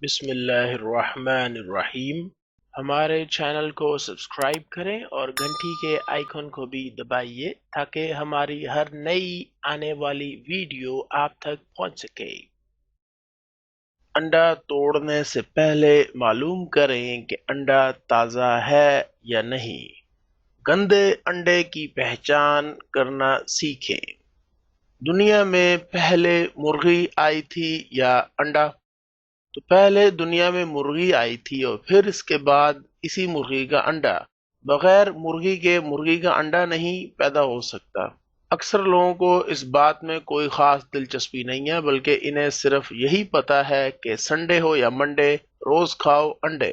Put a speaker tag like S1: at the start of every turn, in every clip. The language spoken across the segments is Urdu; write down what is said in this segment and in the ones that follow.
S1: بسم اللہ الرحمن الرحیم۔ ہمارے چینل کو سبسکرائب کریں اور گھنٹی کے آئیکن کو بھی دبائیے تاکہ ہماری ہر نئی آنے والی ویڈیو آپ تک پہنچ سکے۔ انڈا توڑنے سے پہلے معلوم کریں کہ انڈا تازہ ہے یا نہیں۔ گندے انڈے کی پہچان کرنا سیکھیں۔ دنیا میں پہلے مرغی آئی تھی یا انڈا؟ تو پہلے دنیا میں مرغی آئی تھی اور پھر اس کے بعد اسی مرغی کا انڈا۔ بغیر مرغی کے مرغی کا انڈا نہیں پیدا ہو سکتا۔ اکثر لوگوں کو اس بات میں کوئی خاص دلچسپی نہیں ہے، بلکہ انہیں صرف یہی پتا ہے کہ سنڈے ہو یا منڈے روز کھاؤ انڈے۔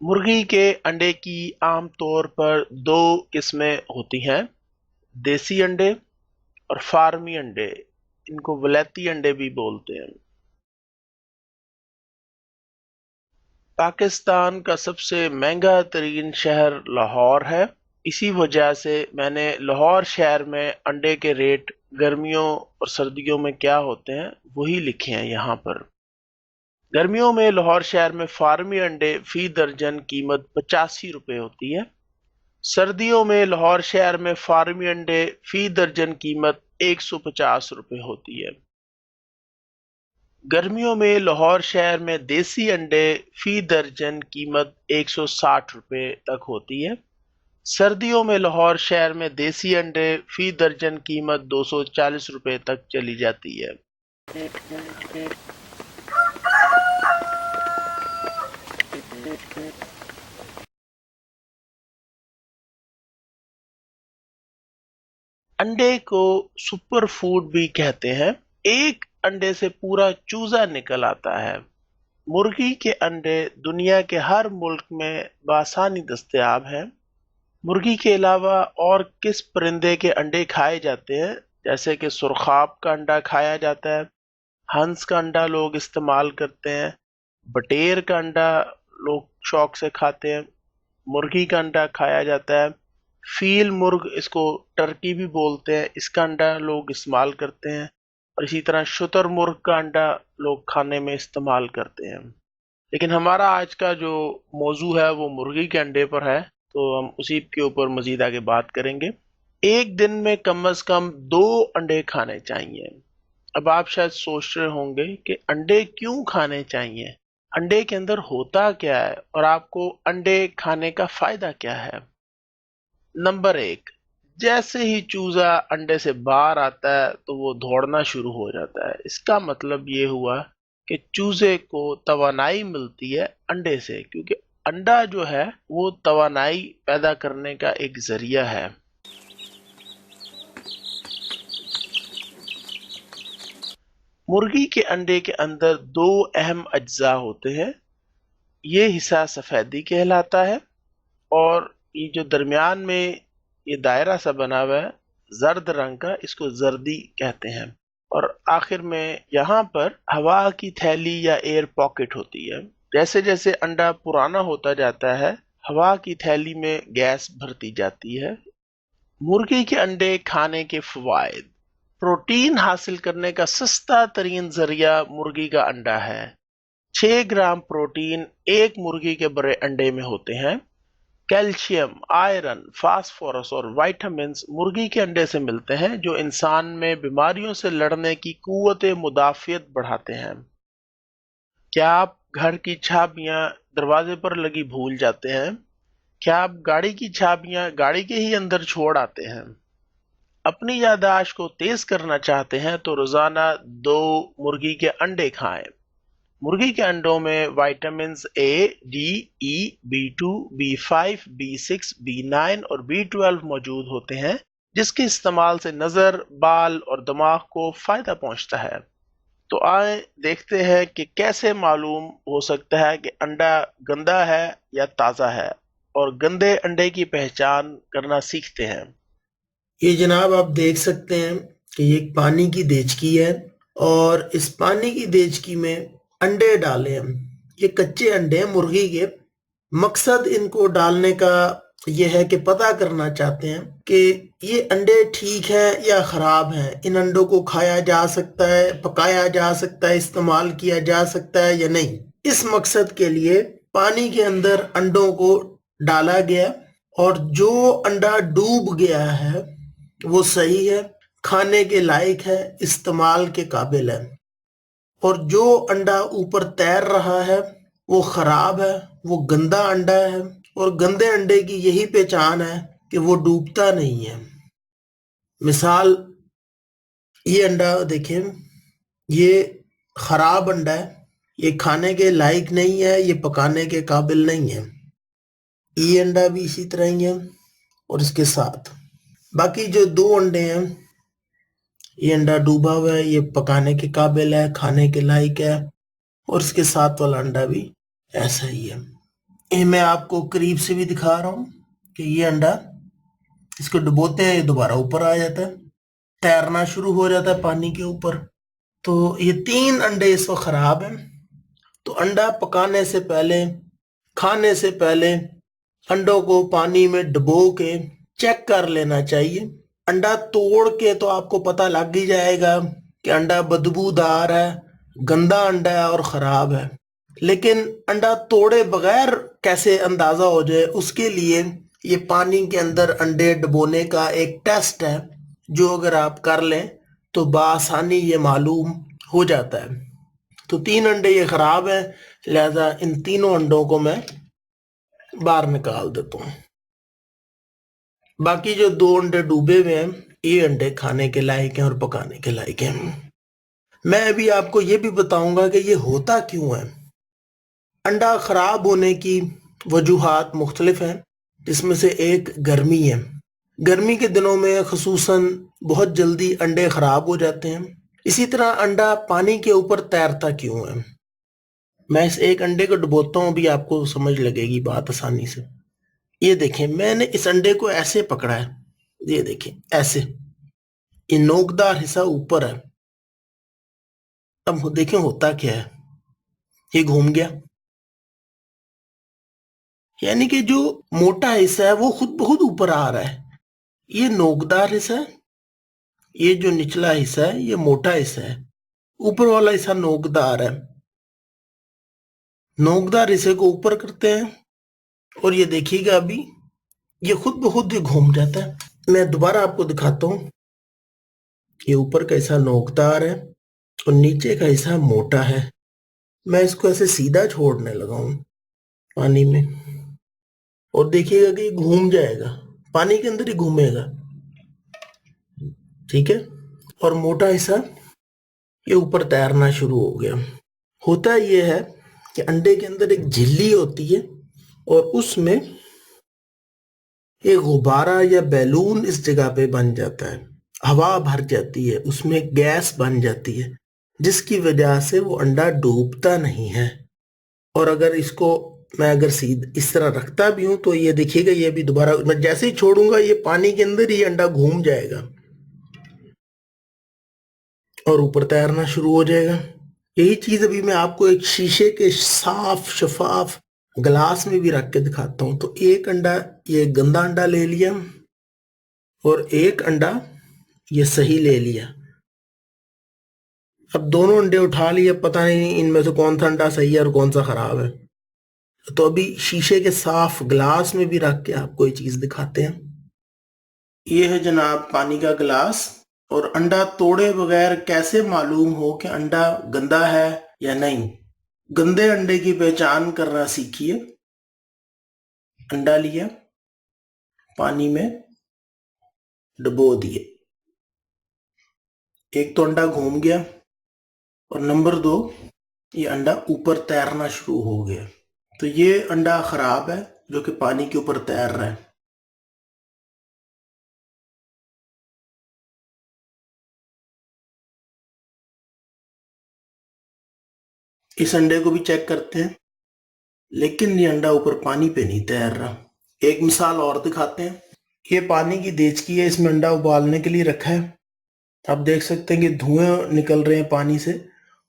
S1: مرغی کے انڈے کی عام طور پر دو قسمیں ہوتی ہیں، دیسی انڈے اور فارمی انڈے۔ ان کو ولیتی انڈے بھی بولتے ہیں۔ پاکستان کا سب سے مہنگا ترین شہر لاہور ہے۔ اسی وجہ سے میں نے لاہور شہر میں انڈے کے ریٹ گرمیوں اور سردیوں میں کیا ہوتے ہیں وہی لکھے ہیں یہاں پر۔ گرمیوں میں لاہور شہر میں فارمی انڈے فی درجن قیمت 85 روپے ہوتی ہے۔ سردیوں میں لاہور شہر میں فارمی انڈے فی درجن قیمت 150 روپے ہوتی ہے۔ گرمیوں میں لاہور شہر میں دیسی انڈے فی درجن قیمت 160 روپے تک ہوتی ہے۔ سردیوں میں لاہور شہر میں دیسی انڈے فی درجن قیمت 240 روپے تک چلی جاتی ہے۔ انڈے کو سپر فوڈ بھی کہتے ہیں۔ ایک انڈے سے پورا چوزا نکل آتا ہے۔ مرغی کے انڈے دنیا کے ہر ملک میں بآسانی دستیاب ہیں۔ مرغی کے علاوہ اور کس پرندے کے انڈے کھائے جاتے ہیں؟ جیسے کہ سرخاب کا انڈا کھایا جاتا ہے، ہنس کا انڈا لوگ استعمال کرتے ہیں، بٹیر کا انڈا لوگ شوق سے کھاتے ہیں، مرغی کا انڈا کھایا جاتا ہے، فیل مرغ اس کو ٹرکی بھی بولتے ہیں، اس کا انڈا لوگ استعمال کرتے ہیں، اور اسی طرح شتر مرغ کا انڈا لوگ کھانے میں استعمال کرتے ہیں۔ لیکن ہمارا آج کا جو موضوع ہے وہ مرغی کے انڈے پر ہے، تو ہم اسی کے اوپر مزید آگے بات کریں گے۔ ایک دن میں کم از کم 2 انڈے کھانے چاہیے۔ اب آپ شاید سوچ رہے ہوں گے کہ انڈے کیوں کھانے چاہیے، انڈے کے اندر ہوتا کیا ہے اور آپ کو انڈے کھانے کا فائدہ کیا ہے۔ نمبر 1، جیسے ہی چوزا انڈے سے باہر آتا ہے تو وہ دوڑنا شروع ہو جاتا ہے۔ اس کا مطلب یہ ہوا کہ چوزے کو توانائی ملتی ہے انڈے سے، کیونکہ انڈا جو ہے وہ توانائی پیدا کرنے کا ایک ذریعہ ہے۔ مرغی کے انڈے کے اندر 2 اہم اجزاء ہوتے ہیں۔ یہ حصہ سفیدی کہلاتا ہے، اور یہ جو درمیان میں یہ دائرہ سا بنا ہوا ہے زرد رنگ کا، اس کو زردی کہتے ہیں۔ اور آخر میں یہاں پر ہوا کی تھیلی یا ایئر پاکٹ ہوتی ہے۔ جیسے جیسے انڈا پرانا ہوتا جاتا ہے، ہوا کی تھیلی میں گیس بھرتی جاتی ہے۔ مرغی کے انڈے کھانے کے فوائد: پروٹین حاصل کرنے کا سستا ترین ذریعہ مرغی کا انڈا ہے۔ 6 گرام پروٹین ایک مرغی کے بڑے انڈے میں ہوتے ہیں۔ کیلشیم، آئرن، فاسفورس اور وائٹامنز مرغی کے انڈے سے ملتے ہیں، جو انسان میں بیماریوں سے لڑنے کی قوت مدافعت بڑھاتے ہیں۔ کیا آپ گھر کی چابیاں دروازے پر لگی بھول جاتے ہیں؟ کیا آپ گاڑی کی چابیاں گاڑی کے ہی اندر چھوڑ آتے ہیں؟ اپنی یادداشت کو تیز کرنا چاہتے ہیں تو روزانہ 2 مرغی کے انڈے کھائیں۔ مرغی کے انڈوں میں وائٹامنز اے، ڈی، ای، B2، B5، B6، B9 اور B12 موجود ہوتے ہیں، جس کے استعمال سے نظر، بال اور دماغ کو فائدہ پہنچتا ہے۔ تو آئیں دیکھتے ہیں کہ کیسے معلوم ہو سکتا ہے کہ انڈا گندا ہے یا تازہ ہے، اور گندے انڈے کی پہچان کرنا سیکھتے ہیں۔
S2: یہ جناب آپ دیکھ سکتے ہیں کہ یہ ایک پانی کی دیچکی ہے، اور اس پانی کی دیچکی میں انڈے ڈالے ہم۔ یہ کچے انڈے ہیں مرغی کے۔ مقصد ان کو ڈالنے کا یہ ہے کہ پتہ کرنا چاہتے ہیں کہ یہ انڈے ٹھیک ہیں یا خراب ہیں، ان انڈوں کو کھایا جا سکتا ہے، پکایا جا سکتا ہے، استعمال کیا جا سکتا ہے یا نہیں۔ اس مقصد کے لیے پانی کے اندر انڈوں کو ڈالا گیا اور جو انڈا ڈوب گیا ہے وہ صحیح ہے، کھانے کے لائق ہے، استعمال کے قابل ہے، اور جو انڈا اوپر تیر رہا ہے وہ خراب ہے، وہ گندا انڈا ہے، اور گندے انڈے کی یہی پہچان ہے کہ وہ ڈوبتا نہیں ہے۔ مثال، یہ انڈا دیکھیں، یہ خراب انڈا ہے، یہ کھانے کے لائق نہیں ہے، یہ پکانے کے قابل نہیں ہے۔ یہ انڈا بھی اسی طرح ہی ہے، اور اس کے ساتھ باقی جو دو انڈے ہیں، یہ انڈا ڈوبا ہوا ہے، یہ پکانے کے قابل ہے، کھانے کے لائق ہے، اور اس کے ساتھ والا انڈا بھی ایسا ہی ہے۔ یہ میں آپ کو قریب سے بھی دکھا رہا ہوں کہ یہ انڈا، اس کو ڈبوتے ہیں، یہ دوبارہ اوپر آ جاتا ہے، تیرنا شروع ہو جاتا ہے پانی کے اوپر۔ تو یہ 3 انڈے اس وقت خراب ہیں۔ تو انڈا پکانے سے پہلے، کھانے سے پہلے انڈوں کو پانی میں ڈبو کے چیک کر لینا چاہیے۔ انڈا توڑ کے تو آپ کو پتہ لگ ہی جائے گا کہ انڈا بدبودار ہے، گندا انڈا ہے اور خراب ہے، لیکن انڈا توڑے بغیر کیسے اندازہ ہو جائے، اس کے لیے یہ پانی کے اندر انڈے ڈبونے کا ایک ٹیسٹ ہے، جو اگر آپ کر لیں تو بآسانی یہ معلوم ہو جاتا ہے۔ تو 3 انڈے یہ خراب ہیں، لہذا ان تینوں انڈوں کو میں باہر نکال دیتا ہوں۔ باقی جو 2 انڈے ڈوبے ہوئے ہیں، یہ انڈے کھانے کے لائق ہیں اور پکانے کے لائق ہیں۔ میں ابھی آپ کو یہ بھی بتاؤں گا کہ یہ ہوتا کیوں ہے۔ انڈا خراب ہونے کی وجوہات مختلف ہیں، جس میں سے ایک گرمی ہے۔ گرمی کے دنوں میں خصوصاً بہت جلدی انڈے خراب ہو جاتے ہیں۔ اسی طرح انڈا پانی کے اوپر تیرتا کیوں ہے۔ میں اس ایک انڈے کو ڈبوتا ہوں، بھی آپ کو سمجھ لگے گی بات آسانی سے۔ یہ دیکھیں، میں نے اس انڈے کو ایسے پکڑا ہے، یہ دیکھیں ایسے، یہ نوکدار حصہ اوپر ہے۔ اب دیکھیں ہوتا کیا ہے، یہ گھوم گیا، یعنی کہ جو موٹا حصہ ہے وہ خود بخود اوپر آ رہا ہے۔ یہ نوکدار حصہ ہے، یہ جو نچلا حصہ ہے یہ موٹا حصہ ہے، اوپر والا حصہ نوکدار ہے۔ نوکدار حصے کو اوپر کرتے ہیں اور یہ دیکھیے گا ابھی یہ خود بخود یہ گھوم جاتا ہے۔ میں دوبارہ آپ کو دکھاتا ہوں، یہ اوپر کا حصہ نوکدار ہے اور نیچے کا حصہ موٹا ہے۔ میں اس کو ایسے سیدھا چھوڑنے لگا ہوں پانی میں، اور دیکھیے گا کہ یہ گھوم جائے گا، پانی کے اندر ہی گھومے گا، ٹھیک ہے، اور موٹا حصہ یہ اوپر تیرنا شروع ہو گیا۔ ہوتا یہ ہے کہ انڈے کے اندر ایک جھلی ہوتی ہے اور اس میں ایک غبارہ یا بیلون اس جگہ پہ بن جاتا ہے، ہوا بھر جاتی ہے، اس میں گیس بن جاتی ہے، جس کی وجہ سے وہ انڈا ڈوبتا نہیں ہے۔ اور اگر اس کو میں اگر اس طرح رکھتا بھی ہوں تو یہ دیکھیے گا، یہ بھی دوبارہ میں جیسے ہی چھوڑوں گا یہ پانی کے اندر یہ انڈا گھوم جائے گا اور اوپر تیرنا شروع ہو جائے گا۔ یہی چیز ابھی میں آپ کو ایک شیشے کے صاف شفاف گلاس میں بھی رکھ کے دکھاتا ہوں۔ تو ایک انڈا یہ گندا انڈا لے لیا اور ایک انڈا یہ صحیح لے لیا۔ اب دونوں انڈے اٹھا لیے، پتہ نہیں ان میں سے کون سا انڈا صحیح ہے اور کون سا خراب ہے۔ تو ابھی شیشے کے صاف گلاس میں بھی رکھ کے آپ کو یہ چیز دکھاتے ہیں۔ یہ ہے جناب پانی کا گلاس، اور انڈا توڑے بغیر کیسے معلوم ہو کہ انڈا گندا ہے یا نہیں۔ گندے انڈے کی پہچان کرنا سیکھیے۔ انڈا لیا، پانی میں ڈبو دیے، ایک تو انڈا گھوم گیا، اور نمبر 2 یہ انڈا اوپر تیرنا شروع ہو گیا۔ تو یہ انڈا خراب ہے جو کہ پانی کے اوپر تیر رہا ہے۔ اس انڈے کو بھی چیک کرتے ہیں، لیکن یہ انڈا اوپر پانی پہ نہیں تیر رہا۔ ایک مثال اور دکھاتے ہیں۔ یہ پانی کی دیچکی ہے، اس میں انڈا ابالنے کے لیے رکھا ہے۔ آپ دیکھ سکتے ہیں کہ دھوئیں نکل رہے ہیں پانی سے،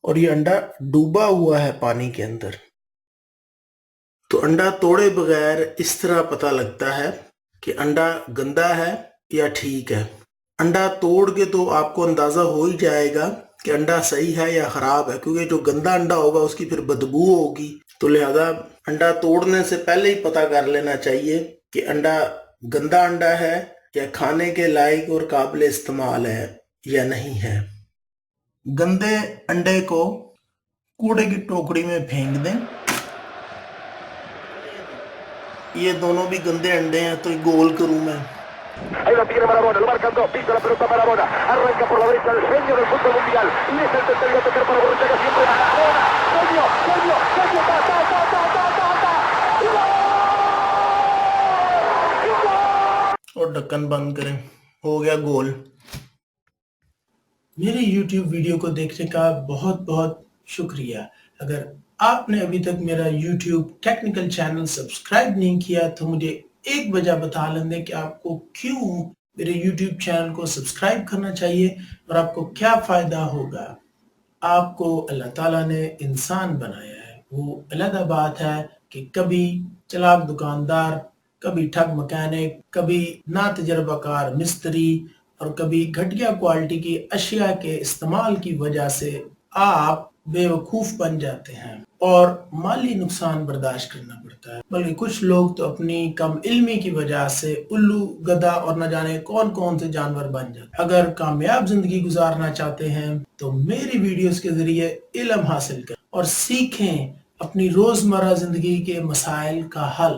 S2: اور یہ انڈا ڈوبا ہوا ہے پانی کے اندر۔ تو انڈا توڑے بغیر اس طرح پتہ لگتا ہے کہ انڈا گندا ہے یا ٹھیک ہے۔ انڈا توڑ کے تو آپ کو اندازہ ہو ہی جائے گا کہ انڈا صحیح ہے یا خراب ہے، کیونکہ جو گندا انڈا ہوگا اس کی پھر بدبو ہوگی، تو لہذا انڈا توڑنے سے پہلے ہی پتہ کر لینا چاہیے کہ انڈا گندا انڈا ہے یا کھانے کے لائق اور قابل استعمال ہے یا نہیں ہے۔ گندے انڈے کو کوڑے کی ٹوکری میں پھینک دیں۔ یہ دونوں بھی گندے انڈے ہیں تو گول کروں میں۔
S3: Ahí lo tiene Marabona, lo marcan dos, pisa la pelota Marabona, arranca por la derecha el genio del fútbol mundial, y es el tercero a tocar para Borruchaga siempre Marabona, genio, genio, genio, ta, ta, ta, ta, ta, ta, ta,
S2: اور ڈھکن بند کریں، ہو گیا گول۔ میرے یوٹیوب ویڈیو کو دیکھنے کا بہت بہت شکریہ۔ اگر آپ نے ابھی تک میرا یوٹیوب ٹیکنیکل چینل سبسکرائب نہیں کیا تو مجھے ایک وجہ بتا لیں دیں کہ آپ کو کیوں میرے یوٹیوب چینل کو سبسکرائب کرنا چاہیے اور آپ کو کیا فائدہ ہوگا۔ آپ کو اللہ تعالیٰ نے انسان بنایا ہے، وہ علیحدہ بات ہے کہ کبھی چلاک دکاندار، کبھی ٹھگ مکینک، کبھی نا تجربہ کار مستری اور کبھی گھٹیا کوالٹی کی اشیاء کے استعمال کی وجہ سے آپ بے وقوف بن جاتے ہیں اور مالی نقصان برداشت کرنا پڑتا ہے، بلکہ کچھ لوگ تو اپنی کم علمی کی وجہ سے الو، گدھا اور نہ جانے کون کون سے جانور بن جاتے ہیں۔ اگر کامیاب زندگی گزارنا چاہتے ہیں تو میری ویڈیوز کے ذریعے علم حاصل کریں اور سیکھیں اپنی روزمرہ زندگی کے مسائل کا حل۔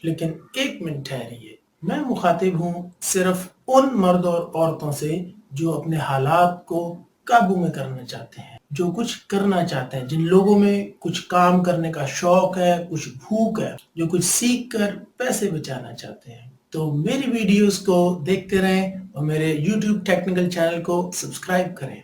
S2: لیکن ایک منٹ ٹھہریے، میں مخاطب ہوں صرف ان مرد اور عورتوں سے جو اپنے حالات کو قابو میں کرنا چاہتے ہیں، جو کچھ کرنا چاہتے ہیں، جن لوگوں میں کچھ کام کرنے کا شوق ہے، کچھ بھوک ہے، جو کچھ سیکھ کر پیسے بچانا چاہتے ہیں۔ تو میری ویڈیوز کو دیکھتے رہیں اور میرے یوٹیوب ٹیکنیکل چینل کو سبسکرائب کریں۔